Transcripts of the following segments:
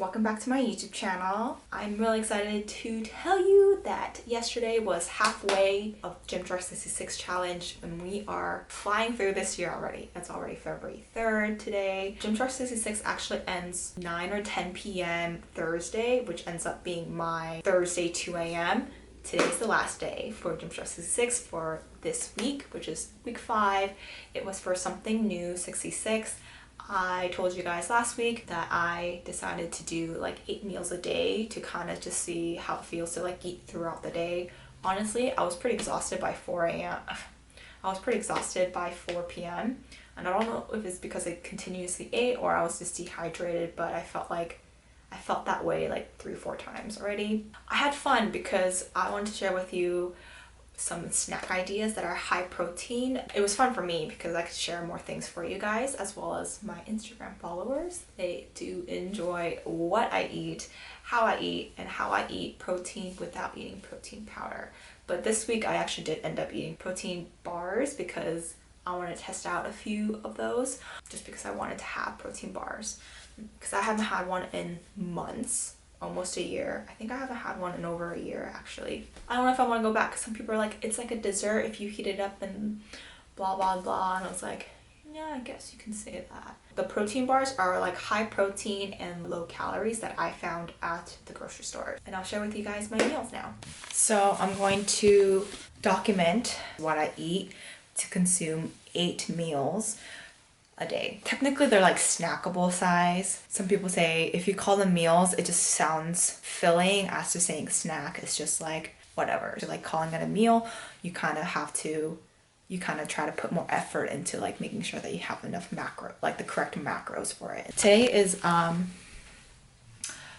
welcome back to my YouTube channel. I'm really excited to tell you that yesterday was halfway of Gymshark 66 challenge and we are flying through this year already. It's already February 3rd today. Gymshark 66 actually ends 9 or 10 p.m. Thursday, which ends up being my Thursday 2 a.m. Today's the last day for Gymshark 66 for this week, which is week 5. It was for something new, 66. I told you guys last week that I decided to do like 8 meals a day to kind of just see how it feels to like eat throughout the day. Honestly, I was pretty exhausted by 4 a.m. I was pretty exhausted by 4 p.m. and I don't know if it's because I continuously ate or I was just dehydrated, but I felt that way like 3-4 times already. I had fun because I wanted to share with you some snack ideas that are high protein. It was fun for me because I could share more things for you guys as well as my Instagram followers. They do enjoy what I eat, how I eat, and how I eat protein without eating protein powder. But this week I actually did end up eating protein bars because I wanted to test out a few of those just because I wanted to have protein bars because I haven't had one in months. Almost a year. I think I haven't had one in over a year actually. I don't know if I want to go back because some people are like, it's like a dessert if you heat it up and blah blah blah, and I was like, yeah, I guess you can say that. The protein bars are like high protein and low calories that I found at the grocery store, and I'll share with you guys my meals now. So I'm going to document what I eat to consume 8 meals a day. Technically they're like snackable size. Some people say if you call them meals it just sounds filling, as to saying snack is just like whatever. So like calling it a meal, you kind of try to put more effort into like making sure that you have enough macro, like the correct macros for it. Today is my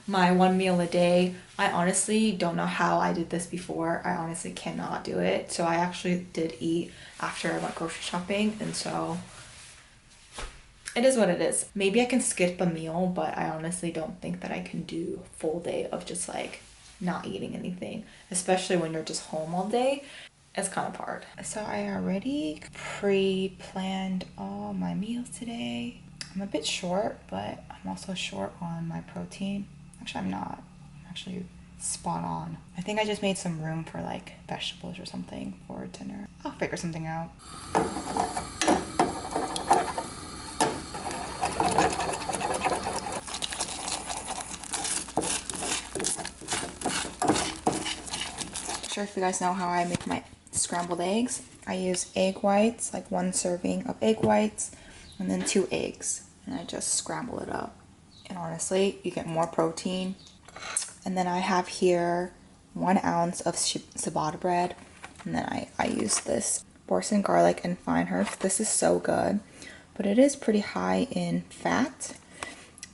1 meal a day. I honestly don't know how I did this before. I honestly cannot do it. So I actually did eat after I went grocery shopping, and so it is what it is. Maybe I can skip a meal, but I honestly don't think that I can do a full day of just like not eating anything, especially when you're just home all day. It's kind of hard. So I already pre-planned all my meals today. I'm a bit short, but I'm also short on my protein. Actually, I'm not. I'm actually spot on. I think I just made some room for like vegetables or something for dinner. I'll figure something out. Sure if you guys know how I make my scrambled eggs. I use egg whites, like 1 serving of egg whites, and then 2 eggs, and I just scramble it up. And honestly, you get more protein. And then I have here 1 ounce of ciabatta bread, and then I use this boursin garlic and fine herbs. This is so good, but it is pretty high in fat,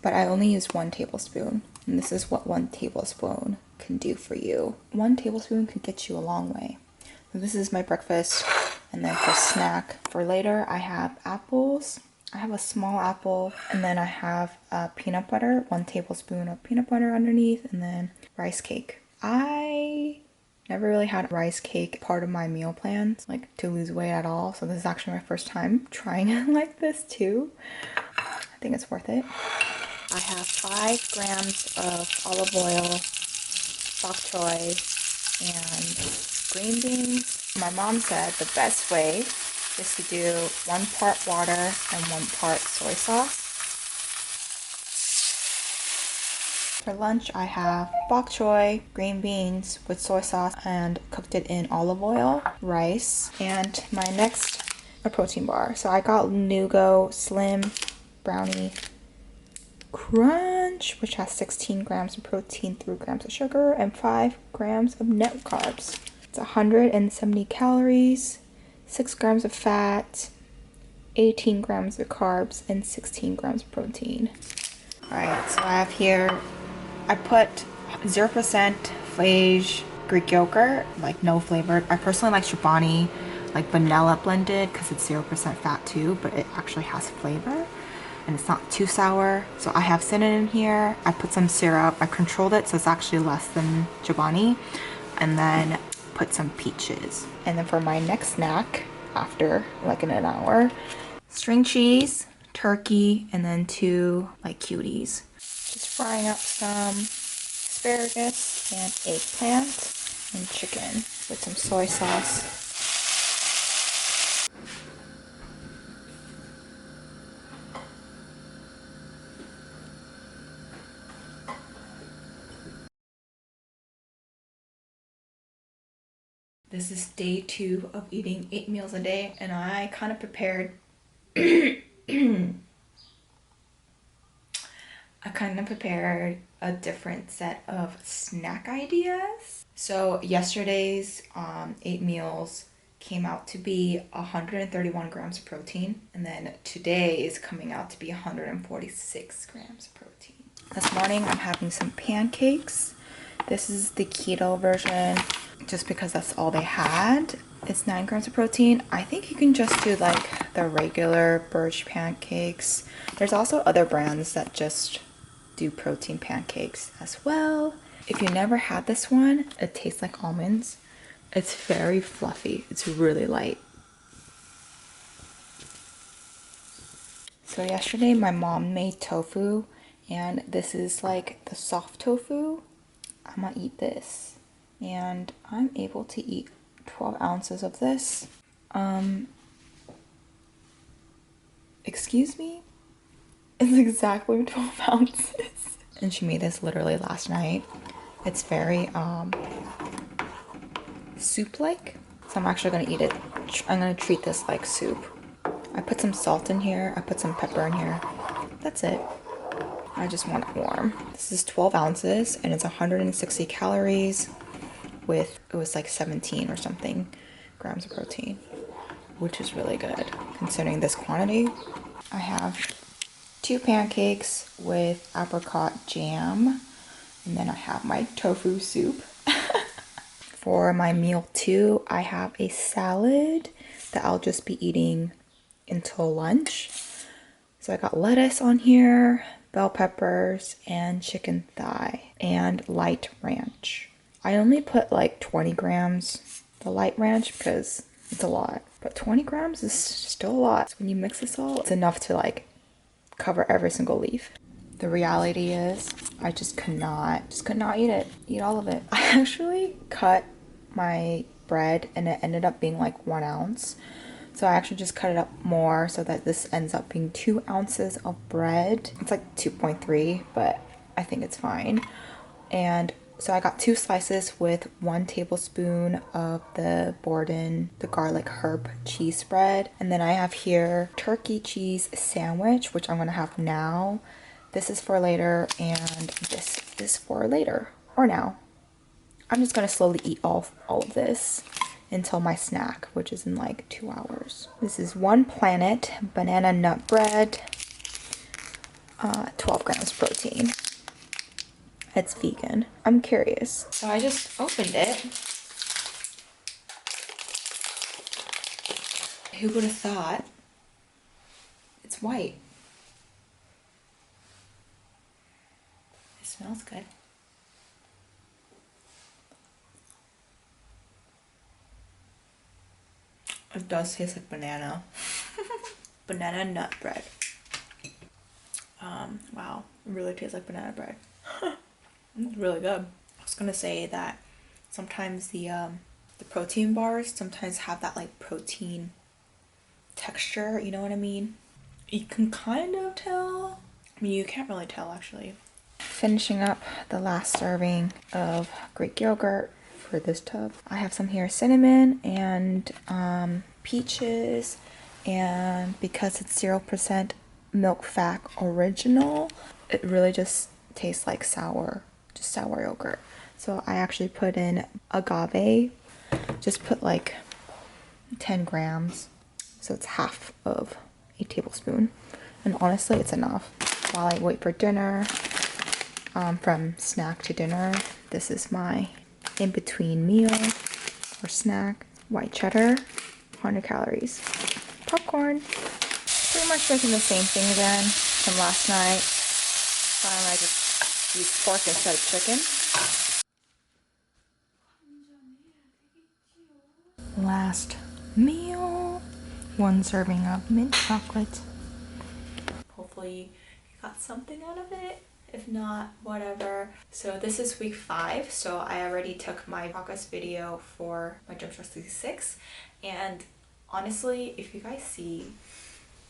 but I only use 1 tablespoon, and this is what 1 tablespoon can do for you. 1 tablespoon can get you a long way. So this is my breakfast, and then for snack for later I have apples. I have a small apple, and then I have peanut butter, 1 tablespoon of peanut butter underneath, and then rice cake. I never really had rice cake part of my meal plans, like to lose weight at all, so this is actually my first time trying it like this too. I think it's worth it. I have 5 grams of olive oil, bok choy, and green beans. My mom said the best way is to do 1 part water and 1 part soy sauce. For lunch I have bok choy, green beans with soy sauce, and cooked it in olive oil, rice, and my next a protein bar. So I got Nugo Slim Brownie Crunch, which has 16 grams of protein, 3 grams of sugar, and 5 grams of net carbs. It's 170 calories, 6 grams of fat, 18 grams of carbs, and 16 grams of protein. Alright, so I have here, I put 0% Flage Greek yogurt, like no flavored. I personally like Chobani, like vanilla blended, because it's 0% fat too, but it actually has flavor. And it's not too sour. So I have cinnamon here. I put some syrup. I controlled it so it's actually less than Chobani. And then put some peaches. And then for my next snack, after like in an hour, string cheese, turkey, and then 2 like cuties. Just frying up some asparagus and eggplant and chicken with some soy sauce. This is day 2 of eating 8 meals a day, and I kind of prepared a different set of snack ideas. So yesterday's 8 meals came out to be 131 grams of protein, and then today is coming out to be 146 grams of protein. This morning I'm having some pancakes. This is the keto version just because that's all they had. It's 9 grams of protein. I think you can just do like the regular Birch pancakes. There's also other brands that just do protein pancakes as well. If you never had this one, it tastes like almonds. It's very fluffy. It's really light. So yesterday my mom made tofu, and this is like the soft tofu. I'm gonna eat this, and I'm able to eat 12 ounces of this. Excuse me? It's exactly 12 ounces. And she made this literally last night. It's very soup-like. So I'm actually gonna eat it. I'm gonna treat this like soup. I put some salt in here. I put some pepper in here. That's it. I just want it warm. This is 12 ounces and it's 160 calories with, it was like 17 or something grams of protein, which is really good considering this quantity. I have 2 pancakes with apricot jam, and then I have my tofu soup. For my meal 2, I have a salad that I'll just be eating until lunch. So I got lettuce on here, bell peppers, and chicken thigh, and light ranch. I only put like 20 grams, the light ranch, because it's a lot. But 20 grams is still a lot. So when you mix this all, it's enough to like cover every single leaf. The reality is I just could not eat all of it. I actually cut my bread and it ended up being like 1 ounce. So I actually just cut it up more so that this ends up being 2 ounces of bread. It's like 2.3, but I think it's fine. And so I got 2 slices with 1 tablespoon of the Borden, the garlic herb cheese spread. And then I have here turkey cheese sandwich, which I'm gonna have now. This is for later, and this is for later or now. I'm just gonna slowly eat all of this until my snack, which is in like 2 hours. This is One Planet banana nut bread, 12 grams protein. It's vegan. I'm curious. So I just opened it. Who would have thought? It's white. It smells good. It does taste like banana. Banana nut bread. Wow, it really tastes like banana bread. It's really good. I was gonna say that sometimes the protein bars sometimes have that like protein texture, you know what I mean? You can kind of tell. I mean, you can't really tell actually. Finishing up the last serving of Greek yogurt for this tub. I have some here cinnamon and peaches, and because it's 0% milk fat original, it really just tastes like sour yogurt. So I actually put in agave, just put like 10 grams, so it's half of a tablespoon, and honestly it's enough. While I wait for dinner, from snack to dinner, this is my in-between meal or snack. White cheddar, 100 calories. Popcorn, pretty much making the same thing again from last night. I just used pork instead of chicken. Last meal, 1 serving of mint chocolate. Hopefully you got something out of it. If not, whatever. So this is week 5. So I already took my progress video for my Gymshark 66. And honestly, if you guys see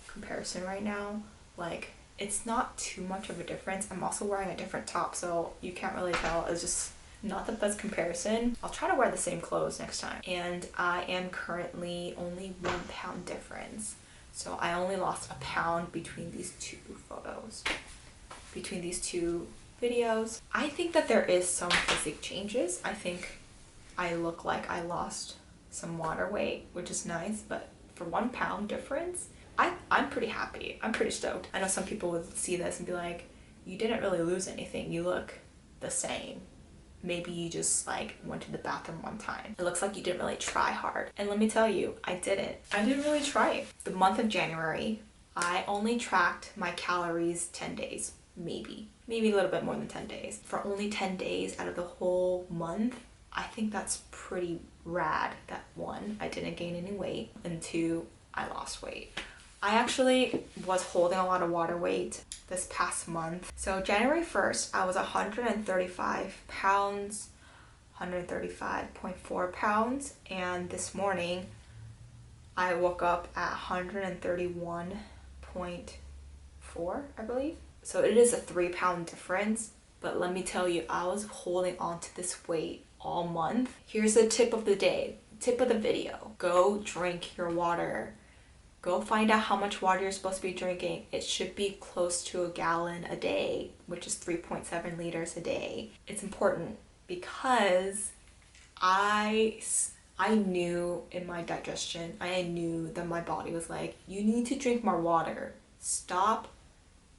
comparison right now, like it's not too much of a difference. I'm also wearing a different top, so you can't really tell. It's just not the best comparison. I'll try to wear the same clothes next time. And I am currently only 1 pound difference. So I only lost a pound between these 2 photos. Between these 2 videos. I think that there is some physique changes. I think I look like I lost some water weight, which is nice, but for 1 pound difference, I'm pretty happy. I'm pretty stoked. I know some people would see this and be like, you didn't really lose anything. You look the same. Maybe you just like went to the bathroom 1 time. It looks like you didn't really try hard. And let me tell you, I didn't. I didn't really try. The month of January, I only tracked my calories 10 days. Maybe a little bit more than 10 days. For only 10 days out of the whole month, I think that's pretty rad that 1, I didn't gain any weight, and 2, I lost weight. I actually was holding a lot of water weight this past month. So January 1st, I was 135 pounds, 135.4 pounds, and this morning I woke up at 131.4, I believe. So it is a 3 pound difference, but let me tell you, I was holding on to this weight all month. Here's the tip of the day, tip of the video. Go drink your water. Go find out how much water you're supposed to be drinking. It should be close to a gallon a day, which is 3.7 liters a day. It's important because I knew in my digestion, I knew that my body was like, you need to drink more water. Stop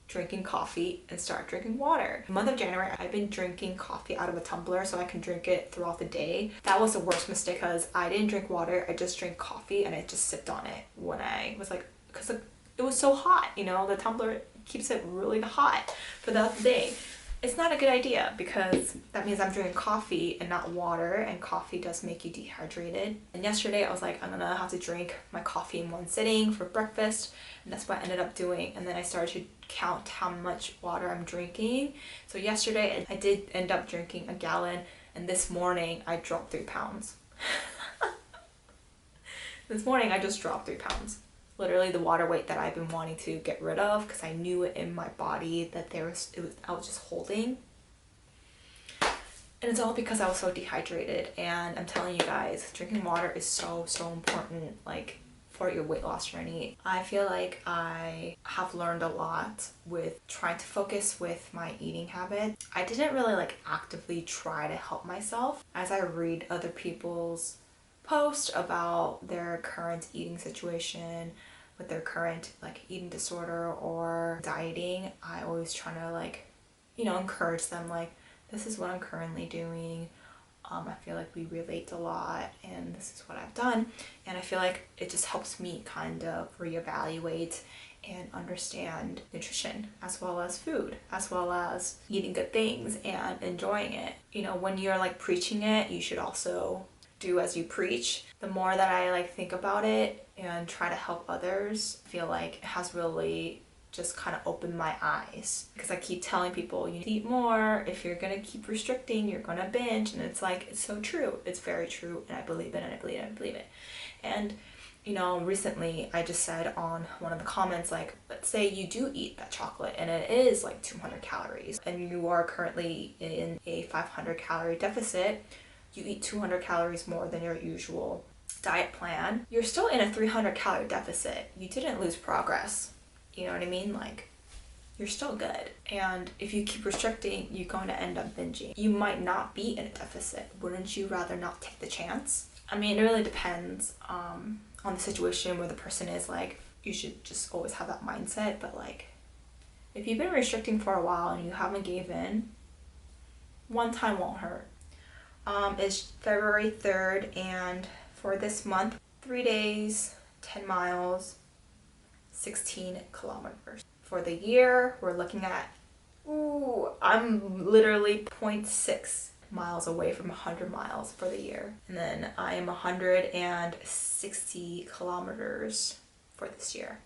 drinking coffee and start drinking water. The month of January, I've been drinking coffee out of a tumbler so I can drink it throughout the day. That was the worst mistake because I didn't drink water, I just drank coffee and I just sipped on it when I was like, because it was so hot, you know, the tumbler keeps it really hot for the day. It's not a good idea because that means I'm drinking coffee and not water, and coffee does make you dehydrated. And yesterday I was like, I'm gonna have to drink my coffee in 1 sitting for breakfast, and that's what I ended up doing. And then I started to count how much water I'm drinking. So yesterday I did end up drinking a gallon, and this morning I dropped 3 pounds. This morning I just dropped 3 pounds. Literally the water weight that I've been wanting to get rid of because I knew it in my body that I was just holding. And it's all because I was so dehydrated. And I'm telling you guys, drinking water is so important, like, for your weight loss journey. I feel like I have learned a lot with trying to focus with my eating habits. I didn't really like actively try to help myself. As I read other people's posts about their current eating situation, with their current like eating disorder or dieting, I always try to like, you know, encourage them like, this is what I'm currently doing. I feel like we relate a lot and this is what I've done. And I feel like it just helps me kind of reevaluate and understand nutrition as well as food, as well as eating good things and enjoying it. You know, when you're like preaching it, you should also do as you preach. The more that I like think about it and try to help others, I feel like it has really just kind of opened my eyes, because I keep telling people you need to eat more. If you're gonna keep restricting, you're gonna binge. And it's like, it's so true. It's very true, and I believe it, and I believe it, and I believe it. And you know, recently I just said on one of the comments, like, let's say you do eat that chocolate and it is like 200 calories and you are currently in a 500 calorie deficit. You eat 200 calories more than your usual diet plan. You're still in a 300 calorie deficit. You didn't lose progress. You know what I mean? Like, you're still good. And if you keep restricting, you're going to end up binging. You might not be in a deficit. Wouldn't you rather not take the chance? I mean, it really depends on the situation where the person is. Like, you should just always have that mindset. But like, if you've been restricting for a while and you haven't gave in, 1 time won't hurt. It's February 3rd, and for this month, 3 days, 10 miles, 16 kilometers. For the year, we're looking at, I'm literally 0.6 miles away from 100 miles for the year. And then I am 160 kilometers for this year.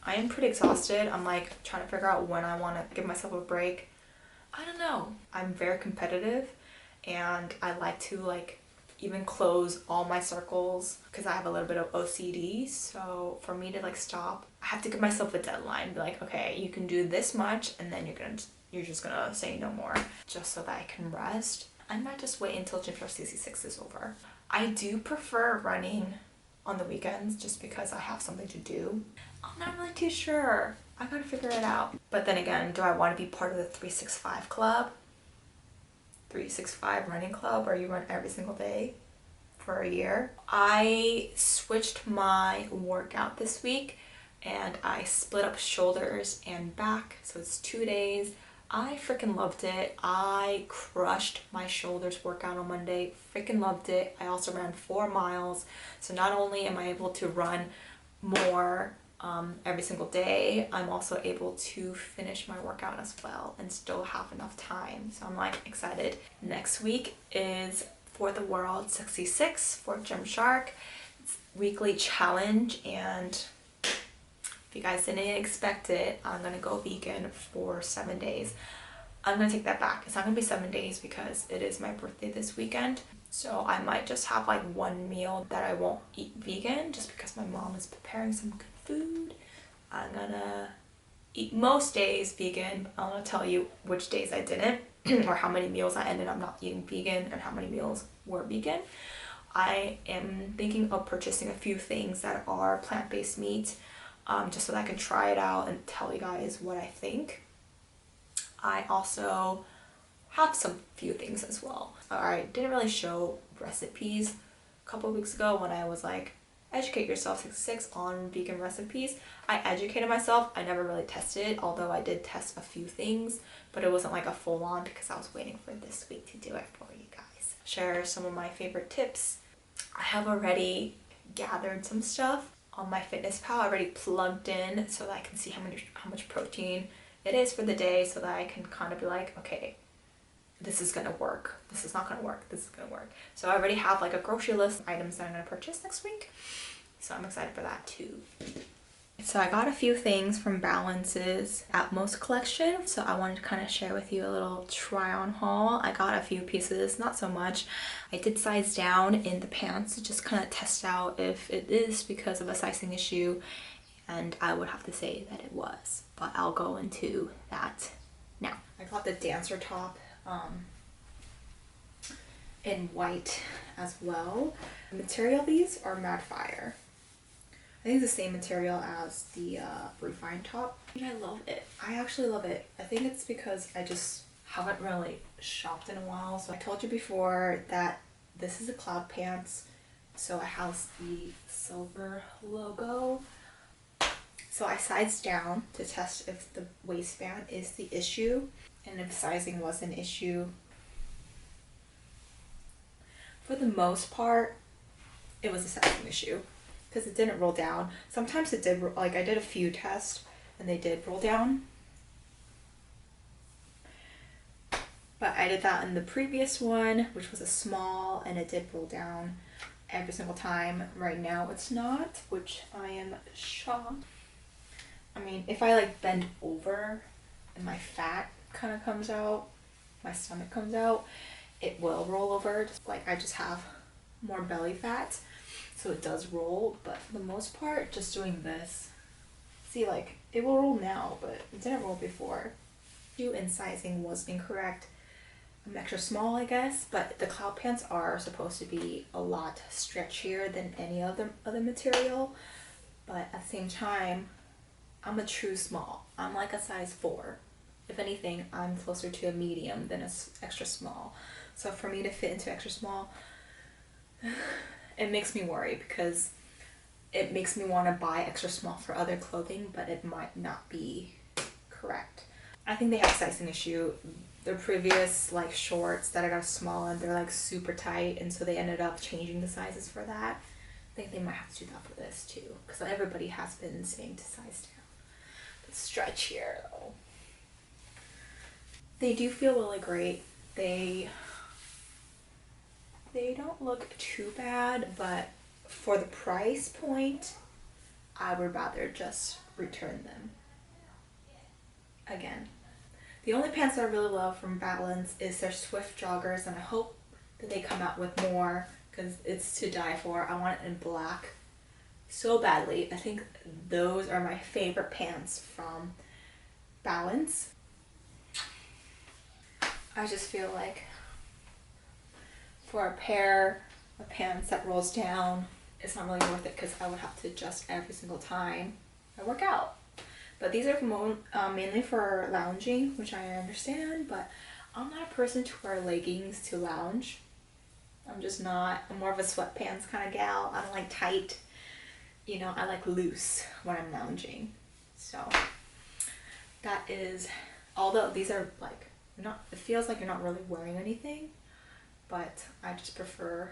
I am pretty exhausted. I'm like trying to figure out when I want to give myself a break. I don't know. I'm very competitive and I like to like even close all my circles because I have a little bit of OCD. So for me to like stop, I have to give myself a deadline. Be like, okay, you can do this much and then you're just gonna say no more just so that I can rest. I might just wait until Gymshark 66 is over. I do prefer running on the weekends just because I have something to do. I'm not really too sure. I gotta figure it out. But then again, do I want to be part of the 365 club? 365 running club where you run every single day for a year. I switched my workout this week and I split up shoulders and back, so it's 2 days. I freaking loved it. I crushed my shoulders workout on Monday. Freaking loved it. I also ran 4 miles. So not only am I able to run more every single day, I'm also able to finish my workout as well and still have enough time. So I'm like excited. Next week is For the World 66 for Gymshark. It's weekly challenge, and if you guys didn't expect it, I'm gonna go vegan for 7 days. I'm gonna take that back. It's not gonna be 7 days because it is my birthday this weekend. So I might just have like one meal that I won't eat vegan just because my mom is preparing some good food. I'm gonna eat most days vegan. I'm gonna tell you which days I didn't or how many meals I ended up not eating vegan and how many meals were vegan. I am thinking of purchasing a few things that are plant-based meat just so that I can try it out and tell you guys what I think. I also have some few things as well. I didn't really show recipes a couple of weeks ago when I was like, educate yourself 66 on vegan recipes. I educated myself. I never really tested it, although I did test a few things, but it wasn't like a full on because I was waiting for this week to do it for you guys. Share some of my favorite tips. I have already gathered some stuff on my MyFitnessPal. I already plugged in so that I can see how much protein it is for the day, so that I can kind of be like, okay, this is gonna work. This is not gonna work. This is gonna work. So I already have like a grocery list of items that I'm gonna purchase next week. So I'm excited for that too. So I got a few things from Balance's Atmos collection. So I wanted to kind of share with you a little try on haul. I got a few pieces, not so much. I did size down in the pants to just kind of test out if it is because of a sizing issue. And I would have to say that it was, but I'll go into that now. I got the dancer top in white as well. The material of these are Mad Fire. I think it's the same material as the Refine top. And I love it. I actually love it. I think it's because I just haven't really shopped in a while. So I told you before that this is a cloud pants. So it has the silver logo. So I sized down to test if the waistband is the issue and if sizing was an issue. For the most part, it was a sizing issue because it didn't roll down. Sometimes it did, like I did a few tests and they did roll down. But I did that in the previous one, which was a small, and it did roll down every single time. Right now it's not, which I am shocked. I mean, if I like bend over and my fat kind of comes out, my stomach comes out, it will roll over. Just like I just have more belly fat, so it does roll. But for the most part, just doing this, see, like it will roll now, but it didn't roll before. Shoe and sizing was incorrect. I'm extra small, I guess, but the cloud pants are supposed to be a lot stretchier than any other material. But at the same time, I'm a true small. I'm like a size 4. If anything, I'm closer to a medium than a extra small. So for me to fit into extra small, it makes me worry because it makes me want to buy extra small for other clothing, but it might not be correct. I think they have a sizing issue. The previous like shorts that I got small and they're like super tight, and so they ended up changing the sizes for that. I think they might have to do that for this too, because everybody has been saying to size down. The stretch here though. They do feel really great. They don't look too bad, but for the price point, I would rather just return them again. The only pants that I really love from Balance is their Swift joggers, and I hope that they come out with more because it's to die for. I want it in black so badly. I think those are my favorite pants from Balance. I just feel like for a pair of pants that rolls down, it's not really worth it because I would have to adjust every single time I work out. But these are mainly for lounging, which I understand, but I'm not a person to wear leggings to lounge. I'm just not. I'm more of a sweatpants kind of gal. I don't like tight. You know, I like loose when I'm lounging. So that is, although these are like, not, it feels like you're not really wearing anything, but I just prefer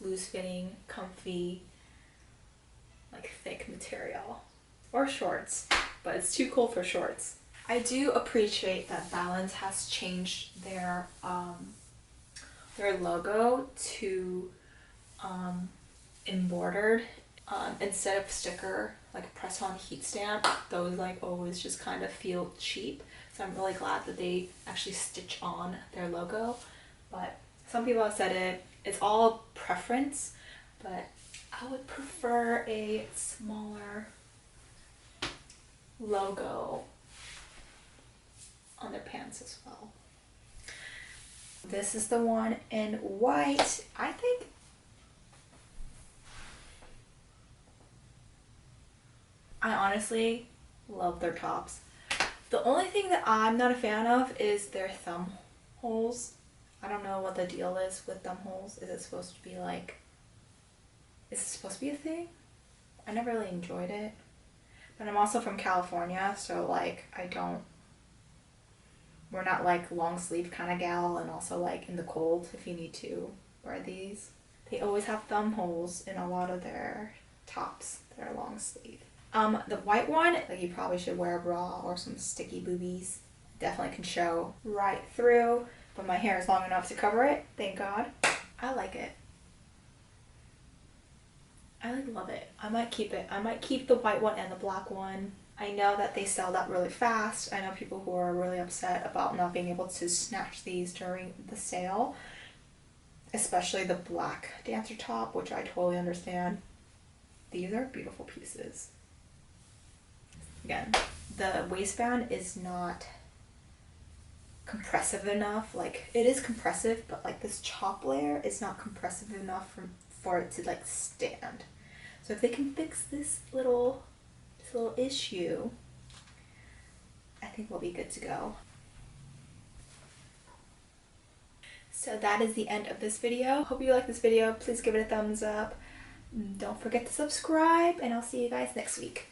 loose fitting, comfy, like thick material. Or shorts, but it's too cold for shorts. I do appreciate that Balance has changed their logo to embroidered instead of sticker, like a press-on heat stamp. Those like always just kind of feel cheap. So I'm really glad that they actually stitch on their logo. But some people have said it's all preference, but I would prefer a smaller logo on their pants as well. This is the one in white. I think I honestly love their tops. The only thing that I'm not a fan of is their thumb holes. I don't know what the deal is with thumb holes. Is it supposed to be like, is it supposed to be a thing? I never really enjoyed it. But I'm also from California, so like we're not like long sleeve kind of gal, and also like in the cold if you need to wear these. They always have thumb holes in a lot of their tops that are long sleeve. The white one, like you probably should wear a bra or some sticky boobies. Definitely can show right through, but my hair is long enough to cover it, thank God. I like it. I like love it. I might keep it. I might keep the white one and the black one. I know that they sell that really fast. I know people who are really upset about not being able to snatch these during the sale, especially the black dancer top, which I totally understand. These are beautiful pieces. Again, the waistband is not compressive enough. Like, it is compressive, but like this top layer is not compressive enough for it to like stand. So if they can fix this little issue, I think we'll be good to go. So that is the end of this video. Hope you like this video. Please give it a thumbs up. Don't forget to subscribe, and I'll see you guys next week.